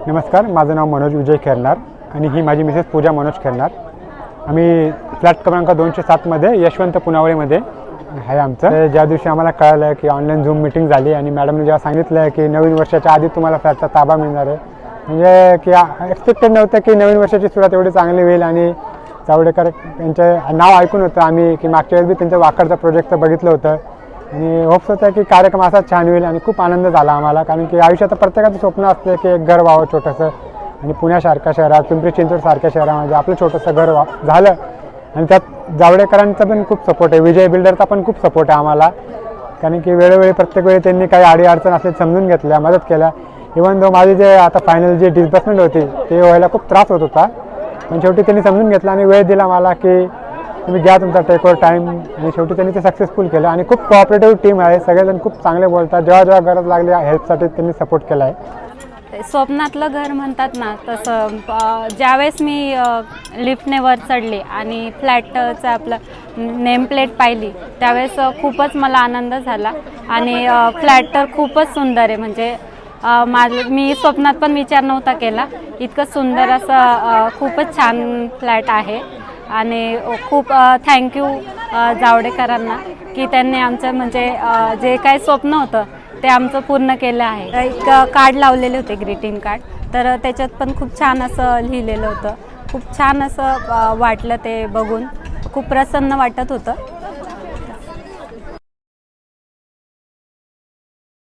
नमस्कार, माझं नाव मनोज विजय खेरनार आणि ही माझी मिसेस पूजा मनोज खेरनार। आम्ही फ्लॅट क्रमांक 207 मध्ये यशवंत पुनावळेमध्ये आहे आमचं। ज्या दिवशी आम्हाला कळलं की ऑनलाईन झूम मीटिंग झाली आणि मॅडमने जेव्हा सांगितलं की नवीन वर्षाच्या आधी तुम्हाला फ्लॅटचा ताबा मिळणार आहे, म्हणजे की एक्सपेक्टेड नव्हतं की नवीन वर्षाची सुरुवात एवढी चांगली होईल। आणि जावडेकर यांचं नाव ऐकून होतं आम्ही की मागच्या वेळेस बी त्यांचं वाकडचं प्रोजेक्टचं बघितलं होतं आणि होप्स होतं की कार्यक्रम असाच छान होईल आणि खूप आनंद झाला आम्हाला। कारण की आयुष्यात प्रत्येकाचं स्वप्न असतं की एक घर व्हावं छोटंसं, आणि पुण्यासारख्या शहरात, पिंपरी चिंचवडसारख्या शहरामध्ये आपलं छोटंसं घर झालं। आणि त्यात जावडेकरांचा पण खूप सपोर्ट आहे, विजय बिल्डरचा पण खूप सपोर्ट आहे आम्हाला। कारण की वेळोवेळी प्रत्येक वेळी त्यांनी काही अडीअडचण असले समजून घेतल्या, मदत केल्या। इव्हन दो माझी जे आता फायनल जी डिस्बर्समेंट होती ते व्हायला खूप त्रास होत होता, पण शेवटी त्यांनी समजून घेतलं आणि वेळ दिला मला की तुम्ही घ्या तुमचा टेकओव्हर टाईम, आणि शेवटी त्यांनी ते सक्सेसफुल केलं। आणि खूप कोऑपरेटिव्ह टीम आहे, सगळेजण खूप चांगले बोलतात, जेव्हा जेव्हा गरज लागली हेल्पसाठी त्यांनी सपोर्ट केला आहे। स्वप्नातलं घर म्हणतात ना तसं, ज्यावेळेस मी लिफ्टने वर चढले आणि फ्लॅटचं आपलं नेम प्लेट पाहिली त्यावेळेस खूपच मला आनंद झाला। आणि फ्लॅट तर खूपच सुंदर आहे, म्हणजे मी स्वप्नात पण विचार नव्हता केला, इतकं सुंदर असं खूपच छान फ्लॅट आहे। आणि खूप थँक्यू जावडेकरांना की त्यांनी आमचं म्हणजे जे काही स्वप्न होतं ते आमचं पूर्ण केलं आहे। एक कार्ड लावलेले होते, ग्रीटिंग कार्ड, तर त्याच्यात पण खूप छान असं लिहिलेलं होतं। खूप छान असं वाटलं ते बघून, खूप प्रसन्न वाटत होतं।